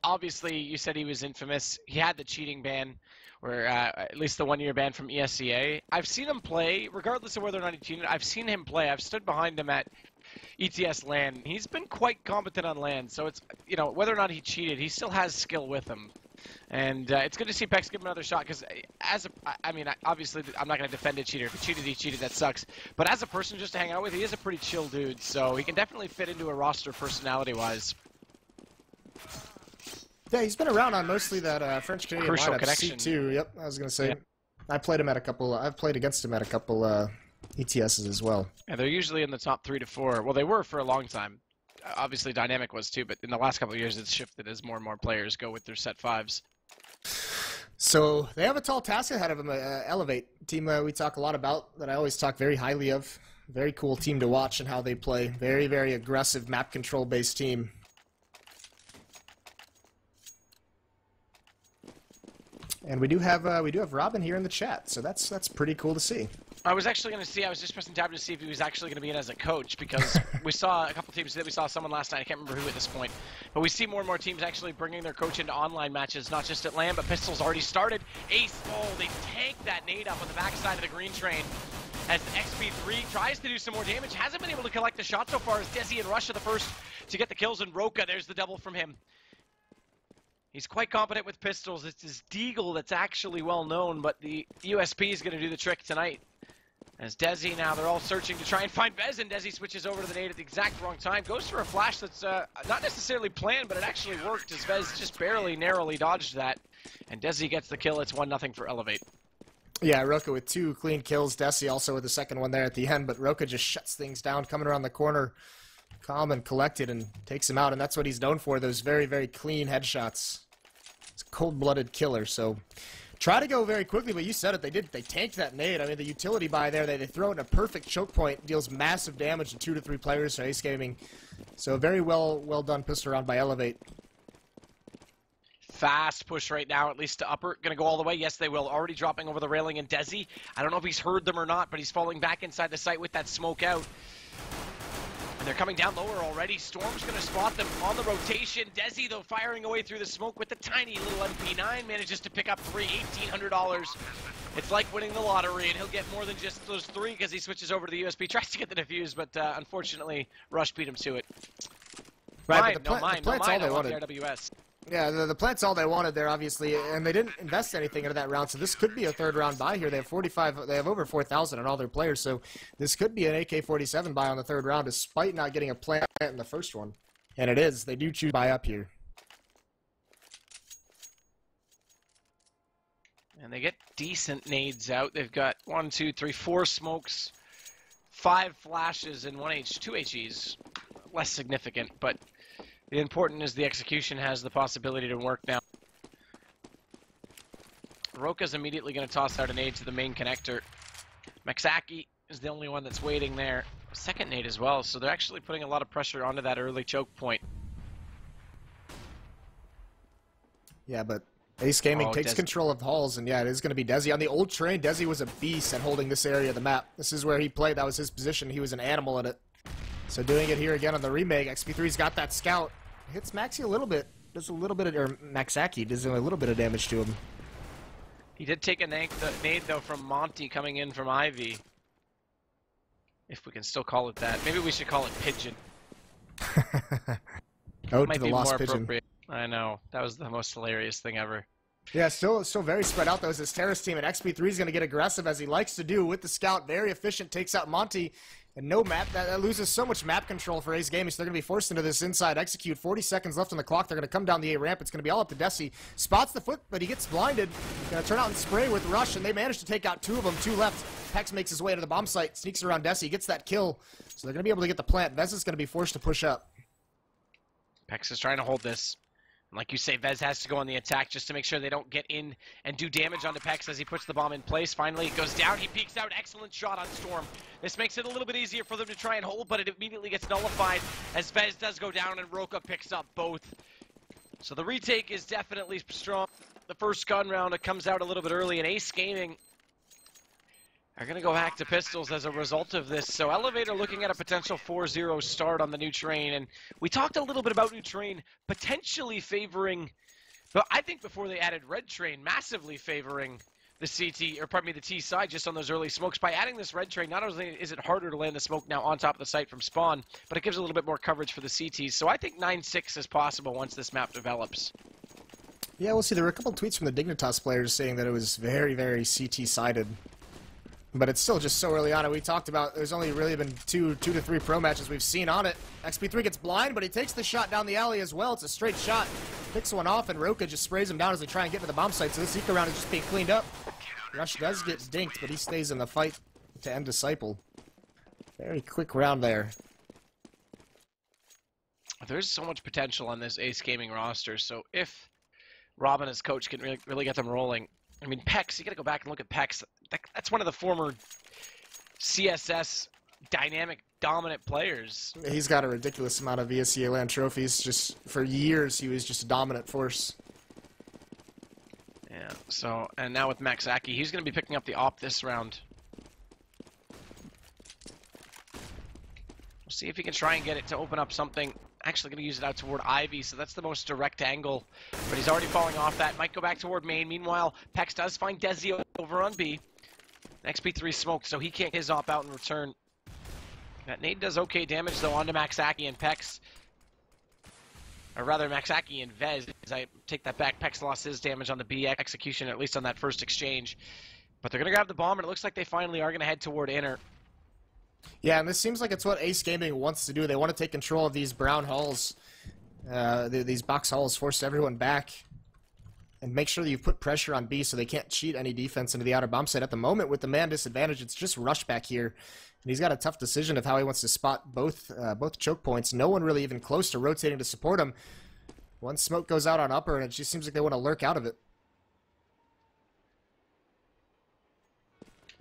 obviously, you said he was infamous. He had the cheating ban, or at least the 1-year ban from ESEA. I've seen him play, regardless of whether or not he cheated. I've seen him play. I've stood behind him at ETS LAN. He's been quite competent on LAN, so it's, you know, whether or not he cheated, he still has skill with him. And it's good to see Pex give him another shot, because obviously, I'm not going to defend a cheater. If he cheated, that sucks. But as a person just to hang out with, he is a pretty chill dude, so he can definitely fit into a roster personality-wise. Yeah, he's been around on mostly that French Canadian Crucial lineup. connection. C2, yep, I was gonna say. Yeah. I've played against him at a couple ETSs as well. Yeah, they're usually in the top 3 to 4. Well, they were for a long time. Obviously, Dynamic was too, but in the last couple of years, it's shifted as more and more players go with their set 5s. So they have a tall task ahead of them. eLevate team we talk a lot about, that I always talk very highly of. Very cool team to watch and how they play. Very, very aggressive map control based team. And we do have Robin here in the chat, so that's pretty cool to see. I was actually going to see, I was just pressing tab to see if he was actually going to be in as a coach, because we saw a couple teams today. We saw someone last night, I can't remember who at this point, but we see more and more teams actually bringing their coach into online matches, not just at LAN, but Pistol's already started. Ace, oh, they tanked that nade up on the backside of the green train as the XP3 tries to do some more damage. Hasn't been able to collect the shot so far, as Desi and Rush are the first to get the kills, and Roka, there's the double from him. He's quite competent with pistols. It's his Deagle that's actually well known, but the USP is going to do the trick tonight. As Desi now, they're all searching to try and find Vez, and Desi switches over to the nade at the exact wrong time. Goes for a flash that's not necessarily planned, but it actually worked, as Vez just barely, narrowly dodged that. And Desi gets the kill. It's 1-0 for eLevate. Yeah, Roka with 2 clean kills. Desi also with the second one there at the end, but Roka just shuts things down, coming around the corner, calm and collected, and takes him out, and that's what he's known for, those very, very clean headshots. It's a cold-blooded killer, so try to go very quickly, but you said it, they tanked that nade. I mean, the utility buy there, they throw it in a perfect choke point, deals massive damage to 2 to 3 players for Ace Gaming. So very well done pistol round by eLevate. Fast push right now, at least to upper. Going to go all the way. Yes, they will. Already dropping over the railing, and Desi, I don't know if he's heard them or not, but he's falling back inside the site with that smoke out. And they're coming down lower already. Storm's going to spot them on the rotation. Desi, though, firing away through the smoke with the tiny little MP9. Manages to pick up $1,800. It's like winning the lottery, and he'll get more than just those 3 because he switches over to the USB. Tries to get the defuse, but unfortunately, Rush beat him to it. Right, the plant's all they wanted. The RWS. Yeah, the plant's all they wanted there, obviously, and they didn't invest anything into that round, so this could be a third round buy here. They have over 4,000 on all their players, so this could be an AK-47 buy on the third round, despite not getting a plant in the first one. And it is. They do choose buy up here. And they get decent nades out. They've got 1, 2, 3, 4 smokes, 5 flashes, and 2 HEs. Less significant, but the important is the execution has the possibility to work now. Roka's immediately going to toss out a nade to the main connector. Maxaki is the only one that's waiting there. Second nade as well, so they're actually putting a lot of pressure onto that early choke point. Yeah, but Ace Gaming takes control of halls, and yeah, it is going to be Desi. On the old train, Desi was a beast at holding this area of the map. This is where he played. That was his position. He was an animal in it. So doing it here again on the remake, XP3's got that scout. Hits Maxi a little bit. Does a little bit of, or Maxaki does a little bit of damage to him. He did take a nade though from Monty coming in from Ivy. If we can still call it that. Maybe we should call it Pigeon. Ode Might to the be lost more pigeon. appropriate. I know. That was the most hilarious thing ever. Yeah, still very spread out though. As this terrorist team, and XP3 is going to get aggressive as he likes to do with the scout. Very efficient, takes out Monty. And no map, that loses so much map control for Ace Gaming, so they're going to be forced into this inside execute. 40 seconds left on the clock. They're going to come down the A ramp. It's going to be all up to Desi. Spots the foot, but he gets blinded. Going to turn out and spray with Rush, and they manage to take out 2 of them, 2 left. Pex makes his way to the bomb site, sneaks around Desi, gets that kill. So they're going to be able to get the plant. Vez is going to be forced to push up. Pex is trying to hold this. Like you say, Vez has to go on the attack just to make sure they don't get in and do damage onto Pex as he puts the bomb in place. Finally, it goes down. He peeks out. Excellent shot on Storm. This makes it a little bit easier for them to try and hold, but it immediately gets nullified as Vez does go down and Roka picks up both. So the retake is definitely strong. The first gun round, it comes out a little bit early, and Ace Gaming are going to go back to pistols as a result of this. So eLevate are looking at a potential 4-0 start on the new train. And we talked a little bit about new train potentially favoring, but I think before they added red train, massively favoring the CT, or pardon me, the T side just on those early smokes. By adding this red train, not only is it harder to land the smoke now on top of the site from spawn, but it gives a little bit more coverage for the CTs. So I think 9-6 is possible once this map develops. Yeah, we'll see. There were a couple tweets from the Dignitas players saying that it was very, very CT-sided. But it's still just so early on, and we talked about there's only really been two to three pro matches we've seen on it. XP3 gets blind, but he takes the shot down the alley as well. It's a straight shot. Picks one off, and Roka just sprays him down as they try and get to the bomb site. So this eco round is just being cleaned up. Rush does get dinked, but he stays in the fight to end Disciple. Very quick round there. There's so much potential on this Ace Gaming roster, so if Rob and his coach can really get them rolling. I mean, Pex, you got to go back and look at Pex. That's one of the former CSS dynamic dominant players. He's got a ridiculous amount of ESEA LAN trophies. Just for years, he was just a dominant force. Yeah, so, and now with Maxaki, he's going to be picking up the op this round. We'll see if he can try and get it to open up something. Actually going to use it out toward Ivy, so that's the most direct angle. But he's already falling off that. Might go back toward main. Meanwhile, Pex does find Desi over on B. XP3 smoked, so he can't get his op out in return. That nade does okay damage, though, onto Maxaki and Pex. Or rather, Maxaki and Vez. As I take that back, Pex lost his damage on the B execution, at least on that first exchange. But they're going to grab the bomb, and it looks like they finally are going to head toward inner. Yeah, and this seems like it's what Ace Gaming wants to do. They want to take control of these brown halls, these box halls, force everyone back, and make sure that you put pressure on B so they can't cheat any defense into the outer bomb site. At the moment, with the man disadvantage, it's just rush back here. And he's got a tough decision of how he wants to spot both choke points. No one really even close to rotating to support him. One smoke goes out on upper, and it just seems like they want to lurk out of it.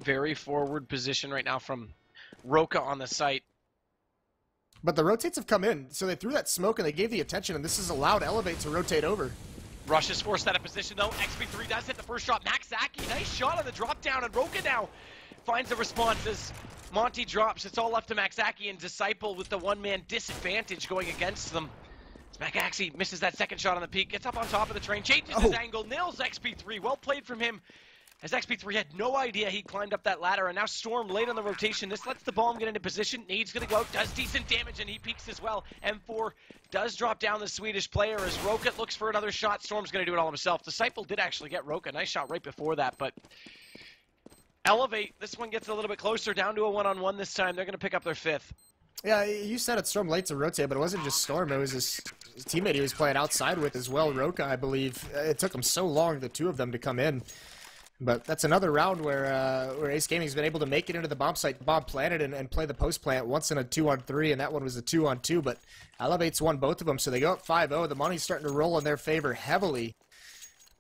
Very forward position right now from Roka on the site. But the rotates have come in, so they threw that smoke and they gave the attention, and this has allowed eLevate to rotate over. Rush is forced out of position, though. XP3 does hit the first shot. Maxaki, nice shot on the drop down, and Roka now finds the response as Monty drops. It's all left to Maxaki and Disciple with the one-man disadvantage going against them. Maxaki misses that second shot on the peak, gets up on top of the train, changes his angle, nails XP3. Well played from him, as XP3 had no idea he climbed up that ladder, and now Storm late on the rotation. This lets the bomb get into position. Nade's going to go out, does decent damage, and he peeks as well. M4 does drop down the Swedish player as Roka looks for another shot. Storm's going to do it all himself. Disciple did actually get Roka. Nice shot right before that, but eLevate, this one gets a little bit closer, down to a one-on-one this time. They're going to pick up their fifth. Yeah, you said it's Storm late to rotate, but it wasn't just Storm. It was his teammate he was playing outside with as well, Roka, I believe. It took him so long, the two of them, to come in. But that's another round where Ace Gaming's been able to make it into the bomb site, bomb planted, and play the post plant once in a 2-on-3, and that one was a 2-on-2. But eLevate's won both of them, so they go up 5-0. The money's starting to roll in their favor heavily.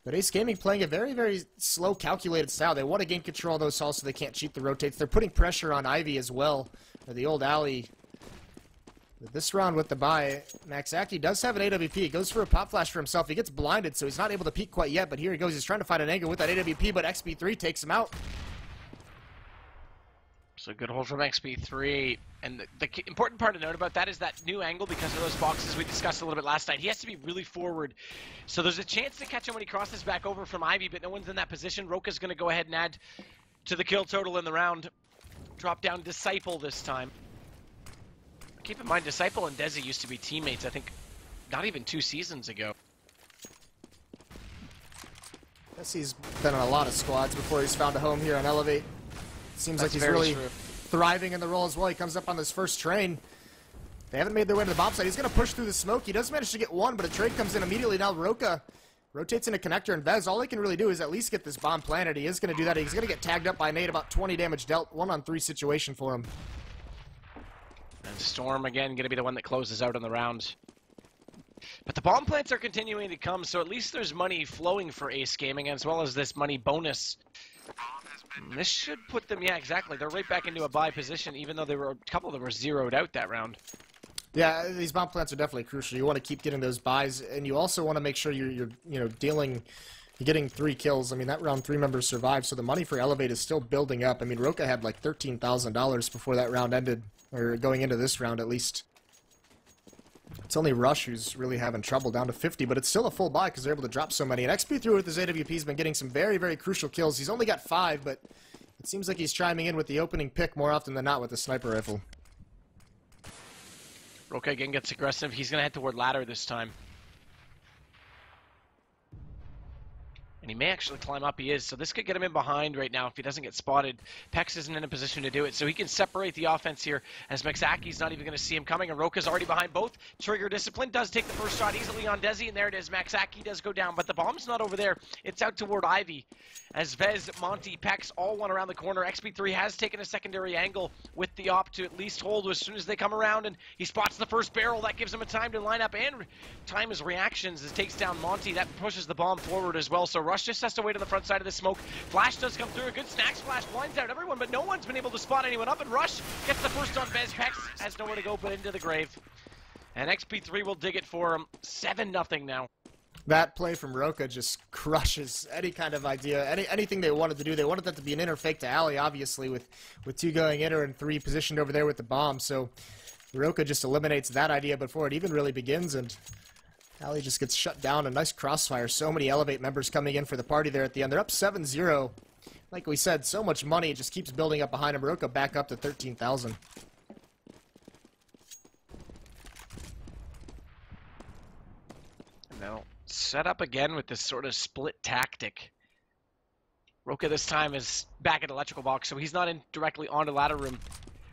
But Ace Gaming playing a very, very slow, calculated style. They want to gain control of those halls so they can't cheat the rotates. They're putting pressure on Ivy as well, or the old alley. But this round with the bye, Maxaki does have an AWP. He goes for a pop flash for himself. He gets blinded, so he's not able to peek quite yet, but here he goes. He's trying to find an angle with that AWP, but XP3 takes him out. So good hold from XP3. And the important part to note about that is that new angle, because of those boxes we discussed a little bit last night, he has to be really forward. So there's a chance to catch him when he crosses back over from Ivy, but no one's in that position. Roka's going to go ahead and add to the kill total in the round. Drop down Disciple this time. Keep in mind, Disciple and Desi used to be teammates, I think, not even 2 seasons ago. Desi's been on a lot of squads before he's found a home here on eLevate. Seems like he's really thriving in the role as well. He comes up on this first train. They haven't made their way to the bomb site. He's going to push through the smoke. He does manage to get one, but a trade comes in immediately. Now Roka rotates into connector, and Vez, all he can really do is at least get this bomb planted. He is going to do that. He's going to get tagged up by Nate, about 20 damage dealt. 1-on-3 situation for him. And Storm, again, going to be the one that closes out on the round. But the bomb plants are continuing to come, so at least there's money flowing for Ace Gaming, as well as this money bonus. This should put them, yeah, exactly. They're right back into a buy position, even though a couple of them were zeroed out that round. Yeah, these bomb plants are definitely crucial. You want to keep getting those buys, and you also want to make sure you're dealing You're getting 3 kills. I mean, that round 3 members survived, so the money for eLevate is still building up. I mean, Roka had like $13,000 before that round ended, or going into this round at least. It's only Rush who's really having trouble, down to 50, but it's still a full buy because they're able to drop so many. And XP3 with his AWP has been getting some very, very crucial kills. He's only got 5, but it seems like he's chiming in with the opening pick more often than not with the sniper rifle. Roka again gets aggressive. He's going to head toward ladder this time. And he may actually climb up. He is. So this could get him in behind right now if he doesn't get spotted. Pex isn't in a position to do it. So he can separate the offense here as Maxaki's not even going to see him coming. And Roka's already behind both. Trigger Discipline does take the first shot easily on Desi. And there it is. Maxaki does go down. But the bomb's not over there. It's out toward Ivy. As Vez, Monty, Pex all one around the corner. XP3 has taken a secondary angle with the op to at least hold as soon as they come around. And he spots the first barrel. That gives him a time to line up. And time his reactions as takes down Monty. That pushes the bomb forward as well. So Rush just has to wait on the front side of the smoke. Flash does come through. A good snack splash blinds out everyone, but no one's been able to spot anyone up. And Rush gets the first on Vez. Pex has nowhere to go but into the grave. And XP3 will dig it for him. 7-0 now. That play from Roka just crushes any kind of idea, anything they wanted to do. They wanted that to be an inner fake to Ali, obviously, with 2 going inner and 3 positioned over there with the bomb. So Roka just eliminates that idea before it even really begins, and Ali just gets shut down. A nice crossfire. So many eLevate members coming in for the party there at the end. They're up 7-0. Like we said, so much money. It just keeps building up behind him. Roka back up to 13,000. Now, set up again with this sort of split tactic. Roka this time is back at electrical box, so he's not in directly onto ladder room.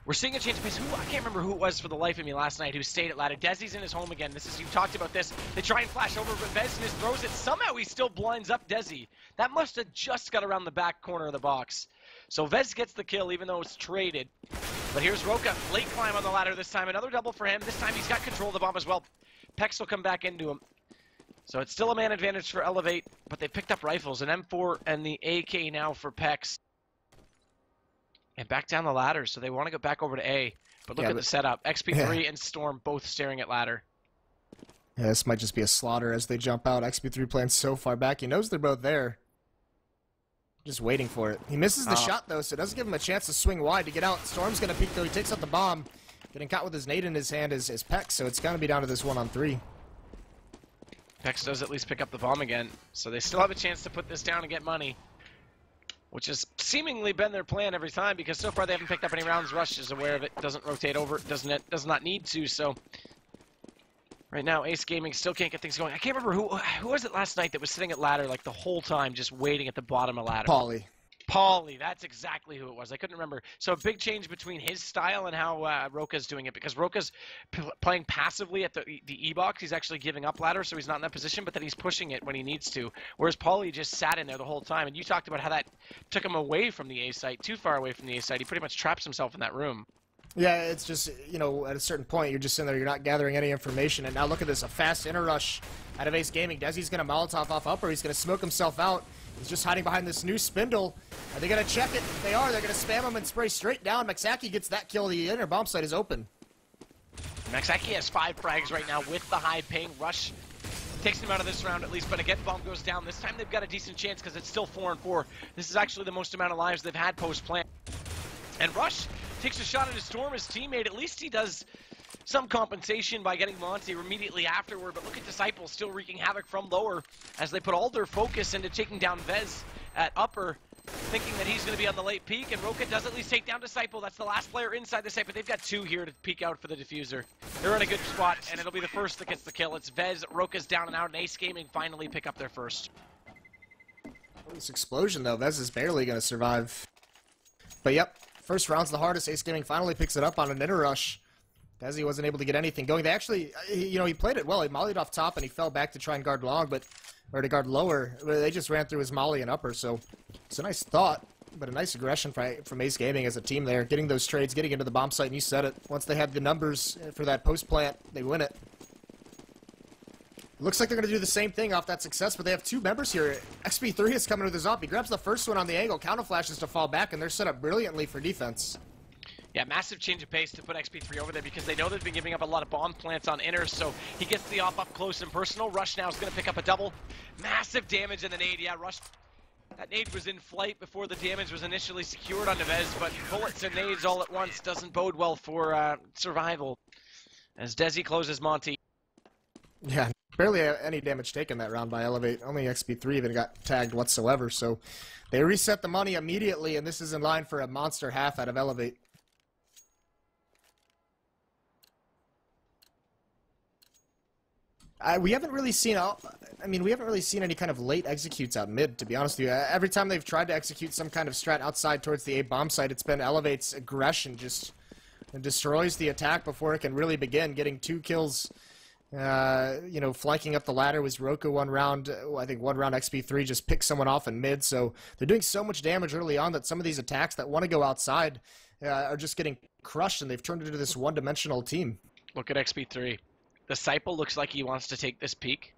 We're seeing a change of pace. I can't remember who it was for the life of me last night who stayed at ladder. Desi's in his home again. You've talked about this. They try and flash over, but Vesnes throws it. Somehow he still blinds up Desi. That must have just got around the back corner of the box. So Vez gets the kill, even though it's traded. But here's Roka. Late climb on the ladder this time. Another double for him. This time he's got control of the bomb as well. Pex will come back into him. So it's still a man advantage for eLevate, but they picked up rifles. An M4 and the AK now for Pex. And back down the ladder, so they want to go back over to A. But look at the setup. XP3 and Storm both staring at ladder. Yeah, this might just be a slaughter as they jump out. XP3 playing so far back. He knows they're both there. Just waiting for it. He misses the shot, though, so it doesn't give him a chance to swing wide to get out. Storm's going to peek, though. He takes out the bomb. Getting caught with his nade in his hand is Pex, so it's going to be down to this 1-on-3. Pex does at least pick up the bomb again, so they still have a chance to put this down and get money. Which has seemingly been their plan every time, because so far they haven't picked up any rounds. Rush is aware of it, doesn't rotate over, does not need to, so... Right now, Ace Gaming still can't get things going. I can't remember who was it last night that was sitting at ladder like the whole time, just waiting at the bottom of ladder. Pauly, that's exactly who it was. I couldn't remember. So a big change between his style and how Roka's doing it, because Roka's playing passively at the E-box. He's actually giving up ladder, so he's not in that position, but then he's pushing it when he needs to. Whereas Pauly just sat in there the whole time, and you talked about how that took him away from the A site, too far away from the A site. He pretty much traps himself in that room. Yeah, it's just, you know, at a certain point, you're just in there, you're not gathering any information. And now look at this, a fast inner rush out of Ace Gaming. Desi's going to Molotov off upper. He's going to smoke himself out. He's just hiding behind this new spindle. Are they going to check it? If they are, they're going to spam him and spray straight down. Maxaki gets that kill. The inner bomb site is open. Maxaki has 5 frags right now with the high ping. Rush takes him out of this round at least, but again, bomb goes down. This time they've got a decent chance because it's still 4-4. This is actually the most amount of lives they've had post-plant. And Rush takes a shot at his Storm, his teammate. At least he does some compensation by getting Monty immediately afterward. But look at Disciple still wreaking havoc from lower as they put all their focus into taking down Vez at upper, thinking that he's going to be on the late peak. And Roka does at least take down Disciple. That's the last player inside the site, but they've got 2 here to peek out for the diffuser. They're in a good spot, and it'll be the first that gets the kill. It's Vez, Roka's down and out, and Ace Gaming finally pick up their first. This explosion, though, Vez is barely going to survive. But yep. First round's the hardest. Ace Gaming finally picks it up on an inner rush. Desi wasn't able to get anything going. They actually, he played it well. He mollied off top and he fell back to try and guard long, or to guard lower. But they just ran through his molly and upper. So it's a nice thought, but a nice aggression from Ace Gaming as a team there. Getting those trades, getting into the bomb site, and you said it. Once they had the numbers for that post plant, they win it. Looks like they're going to do the same thing off that success, but they have 2 members here. XP3 is coming with his op. He grabs the first one on the angle, counter flashes to fall back, and they're set up brilliantly for defense. Yeah, massive change of pace to put XP3 over there because they know they've been giving up a lot of bomb plants on inner, so he gets the op up close and personal. Rush now is going to pick up a double. Massive damage in the nade. Yeah, Rush, that nade was in flight before the damage was initially secured on Nevez, but bullets and nades all at once doesn't bode well for survival. As Desi closes Monty. Yeah, barely any damage taken that round by eLevate. Only XP3 even got tagged whatsoever, so they reset the money immediately, and this is in line for a monster half out of eLevate. We haven't really seen. We haven't really seen any kind of late executes out mid. To be honest with you, every time they've tried to execute some kind of strat outside towards the A bomb site, it's been eLevate's aggression just destroys the attack before it can really begin. Getting 2 kills, flanking up the ladder was Roku one round. I think one round XP3 just picked someone off in mid. So they're doing so much damage early on that some of these attacks that want to go outside are just getting crushed, and they've turned it into this one-dimensional team. Look at XP3. Disciple looks like he wants to take this peak.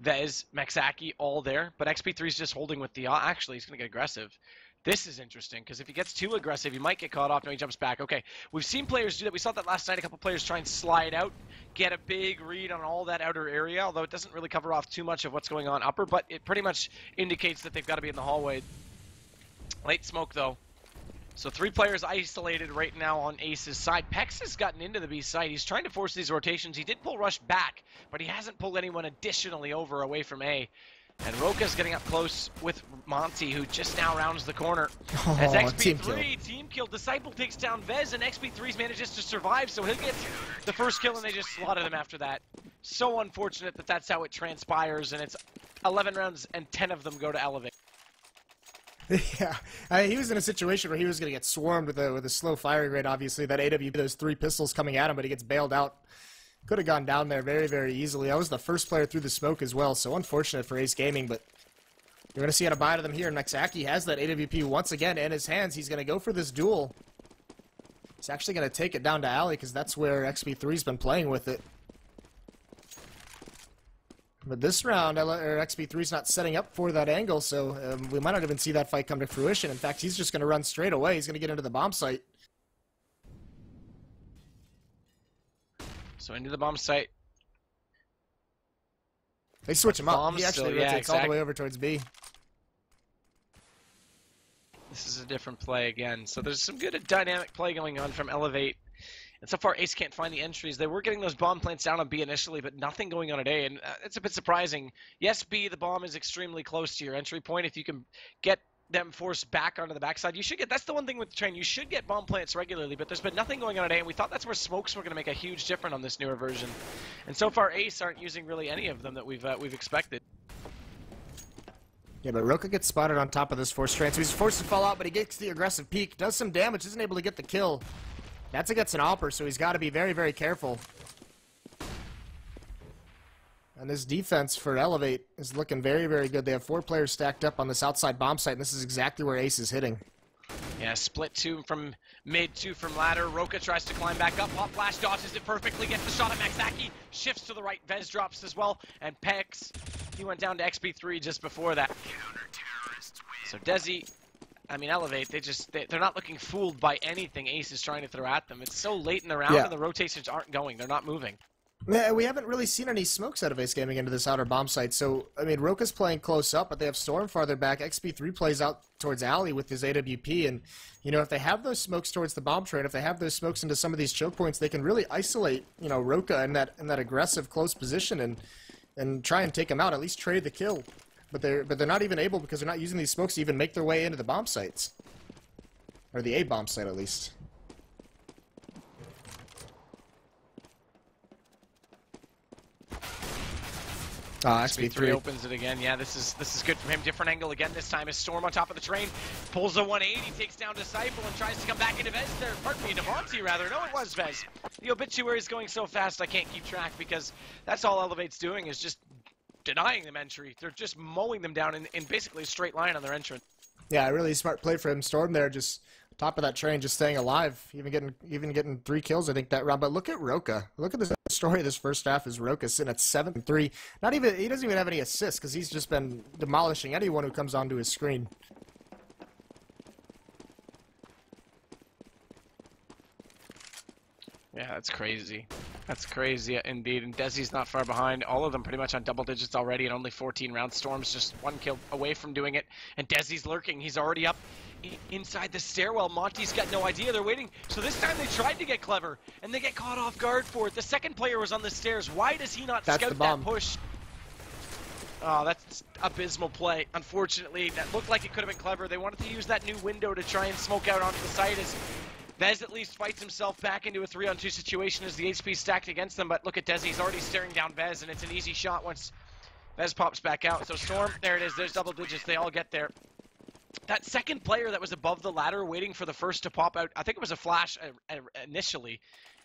Vez, Maxaki, all there, but XP3 is just holding with the... Actually, he's going to get aggressive. This is interesting, because if he gets too aggressive, he might get caught off. No, he jumps back. Okay, we've seen players do that. We saw that last night. A couple players try and slide out, get a big read on all that outer area, although it doesn't really cover off too much of what's going on upper, but it pretty much indicates that they've got to be in the hallway. Late smoke, though. So 3 players isolated right now on Ace's side. Pex has gotten into the B side. He's trying to force these rotations. He did pull Rush back, but he hasn't pulled anyone additionally over away from A. And Roka's getting up close with Monty, who just now rounds the corner. As XP3 team kill. Disciple takes down Vez, and XP3 manages to survive, so he'll get the first kill, and they just slaughter them after that. So unfortunate that that's how it transpires, and it's 11 rounds, and 10 of them go to eLevate. Yeah, he was in a situation where he was going to get swarmed with a slow firing rate, obviously. That AWP, those 3 pistols coming at him, but he gets bailed out. Could have gone down there very, very easily. I was the first player through the smoke as well, so unfortunate for Ace Gaming, but you're going to see how to buy to them here. Maxaki has that AWP once again in his hands. He's going to go for this duel. He's actually going to take it down to Alley, because that's where XP3's been playing with it. But this round, XP3's not setting up for that angle, so we might not even see that fight come to fruition. In fact, he's just going to run straight away. He's going to get into the bomb site. So into the bomb site. They switch him up. He actually rotates all the way over towards B. This is a different play again. So there's some good dynamic play going on from eLevate. And so far, Ace can't find the entries. They were getting those bomb plants down on B initially, but nothing going on at A, and it's a bit surprising. Yes, B, the bomb is extremely close to your entry point. If you can get them forced back onto the backside, you should get... That's the one thing with the train. You should get bomb plants regularly, but there's been nothing going on at A, and we thought that's where smokes were going to make a huge difference on this newer version. And so far, Ace aren't using really any of them that we've expected. Yeah, but Roka gets spotted on top of this force train, so he's forced to fall out, but he gets the aggressive peek, does some damage, isn't able to get the kill. That's against an Alper, so he's got to be very, very careful. And this defense for eLevate is looking very, very good. They have 4 players stacked up on this outside bomb site, and this is exactly where Ace is hitting. Yeah, split 2 from mid, 2 from ladder. Roka tries to climb back up. Hot flash dodges it perfectly, gets the shot at Maxaki, shifts to the right. Vez drops as well, and Pex, he went down to XP3 just before that. So Desi... eLevate, they're not looking fooled by anything Ace is trying to throw at them. It's so late in the round, and the rotations aren't going. They're not moving. Yeah, we haven't really seen any smokes out of Ace Gaming into this outer bomb site. So, Roka's playing close up, but they have Storm farther back. XP3 plays out towards Alley with his AWP, and, if they have those smokes towards the bomb train, if they have those smokes into some of these choke points, they can really isolate, Roka in that aggressive close position and try and take him out, at least trade the kill. But they're not even able, because they're not using these smokes to even make their way into the bomb sites. Or the A bomb site, at least. XP3 opens it again. Yeah, this is good for him. Different angle again this time. Is Storm on top of the train. Pulls a 180, takes down Disciple, and tries to come back into Vez there. Pardon me, Devontae rather. No, it was Vez. The obituary is going so fast I can't keep track, because that's all eLevate's doing is just denying them entry. They're just mowing them down in basically a straight line on their entrance. Yeah, really smart play for him. Storm there, just top of that train, just staying alive, even getting 3 kills, I think, that round. But look at Roka. Look at the story of this first half is Roka sitting at 7-3. He doesn't even have any assists, because he's just been demolishing anyone who comes onto his screen. That's crazy. That's crazy indeed. And Desi's not far behind. All of them pretty much on double digits already, and only 14 rounds. Storm's just one kill away from doing it. And Desi's lurking. He's already up inside the stairwell. Monty's got no idea. They're waiting. So this time they tried to get clever, and they get caught off guard for it. The second player was on the stairs. Why does he not scout that push? Oh, that's abysmal play. Unfortunately, that looked like it could have been clever. They wanted to use that new window to try and smoke out onto the site as Vez at least fights himself back into a 3-on-2 situation as the HP stacked against them. But look at Desi, he's already staring down Vez, and it's an easy shot once Vez pops back out. So Storm, there it is. There's double digits. They all get there. That second player that was above the ladder waiting for the first to pop out, I think it was a flash initially,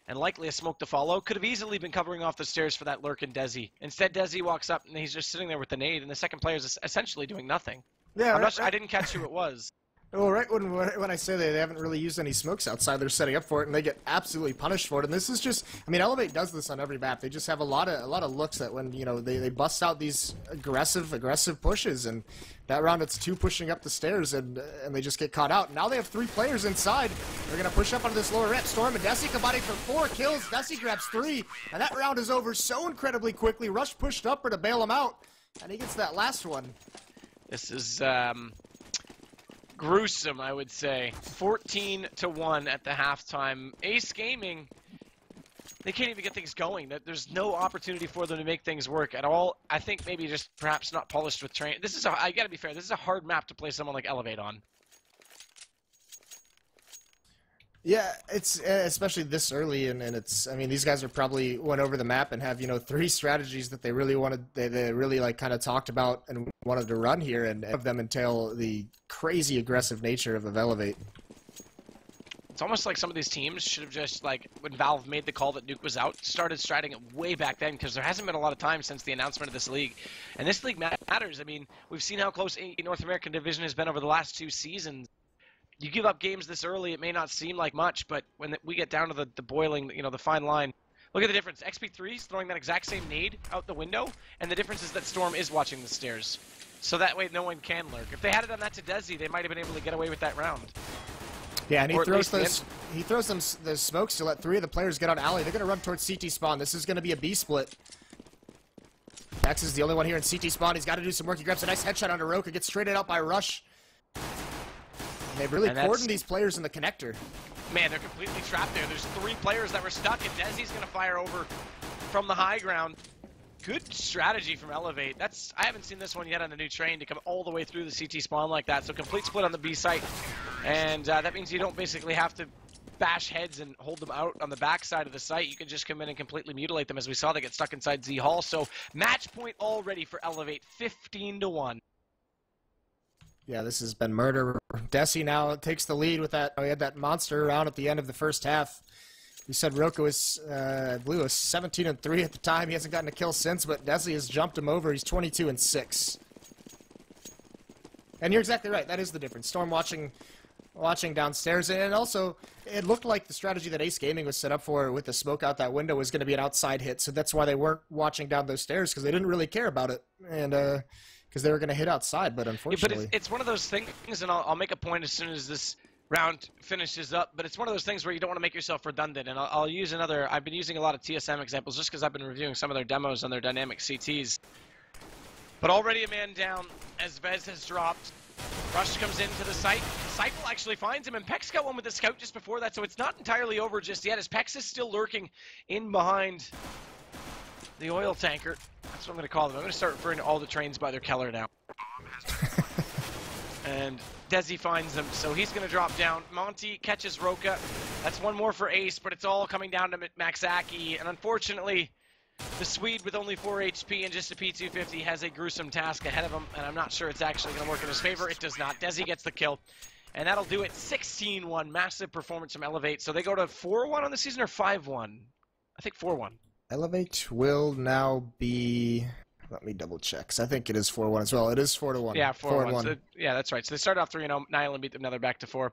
and likely a smoke to follow, could have easily been covering off the stairs for that lurk in Desi. Instead, Desi walks up, and he's just sitting there with the nade, and the second player is essentially doing nothing. Yeah, I didn't catch who it was. Well, right when I say they haven't really used any smokes outside, they're setting up for it, and they get absolutely punished for it. And this is just, I mean, eLevate does this on every map. They just have a lot of looks that when, you know, they bust out these aggressive pushes, and that round it's 2 pushing up the stairs, and they just get caught out. Now they have 3 players inside. They're gonna push up onto this lower ramp. Storm and Desi combining for 4 kills. Desi grabs 3, and that round is over so incredibly quickly. Rush pushed upper to bail him out, and he gets that last one. This is gruesome, I would say. 14-1 at the halftime. Ace Gaming, they can't even get things going. There's no opportunity for them to make things work at all. I think maybe just perhaps not polished with train. I gotta be fair, this is a hard map to play someone like eLevate on. Yeah, it's especially this early, and it's, I mean, these guys are probably went over the map and have, you know, 3 strategies that they really wanted, they really like kind of talked about and wanted to run here, and of them entail the crazy aggressive nature of eLevate. It's almost like some of these teams should have just, like, when Valve made the call that Nuke was out, started stratting it way back then, because there hasn't been a lot of time since the announcement of this league. And this league matters. I mean, we've seen how close the North American division has been over the last 2 seasons. You give up games this early, it may not seem like much, but when we get down to the boiling, you know, the fine line, look at the difference. XP3's throwing that exact same nade out the window, and the difference is that Storm is watching the stairs. So that way no one can lurk. If they had done that to Desi, they might have been able to get away with that round. Yeah, and he throws them the smokes to let 3 of the players get on alley. They're going to run towards CT spawn. This is going to be a B split. Max is the only one here in CT spawn. He's got to do some work. He grabs a nice headshot onto Roka, gets traded out by Rush. And they've really cordoned these players in the connector. Man, they're completely trapped there. There's 3 players that were stuck, and Desi's going to fire over from the high ground. Good strategy from eLevate. I haven't seen this one yet on the new train to come all the way through the CT spawn like that. So complete split on the B site. And that means you don't basically have to bash heads and hold them out on the back side of the site. You can just come in and completely mutilate them. As we saw, they get stuck inside Z Hall. So match point already for eLevate, 15-1. Yeah, this has been murder. Desi now takes the lead with that. He had that monster round at the end of the first half. We said Roka was, I believe it was 17-3 at the time. He hasn't gotten a kill since, but Desi has jumped him over. He's 22-6. And you're exactly right. That is the difference. Storm watching downstairs, and also it looked like the strategy that Ace Gaming was set up for with the smoke out that window was going to be an outside hit. So that's why they weren't watching down those stairs, because they didn't really care about it, and because they were going to hit outside. But unfortunately, yeah, but it's one of those things, and I'll make a point as soon as this round finishes up, but it's one of those things where you don't want to make yourself redundant, and I'll use another. I've been using a lot of TSM examples just because I've been reviewing some of their demos on their dynamic CTs. But already a man down as Vez has dropped. Rush comes into the site. Cycle actually finds him, and Pex got one with the scout just before that, so it's not entirely over just yet, as Pex is still lurking in behind the oil tanker. That's what I'm going to call them. I'm going to start referring to all the trains by their color now. And Desi finds them, so he's going to drop down. Monty catches Roka. That's one more for Ace, but it's all coming down to Maxaki. And unfortunately, the Swede with only 4 HP and just a P250 has a gruesome task ahead of him, and I'm not sure it's actually going to work in his favor. It does not. Desi gets the kill, and that'll do it. 16-1. Massive performance from eLevate. So they go to 4-1 on the season, or 5-1? I think 4-1. eLevate will now be... Let me double check, because I think it is 4-1 as well. It is 4-1. Yeah, 4-1. So, yeah, that's right. So they started off 3-0. Nyland beat them. Now they're back to 4.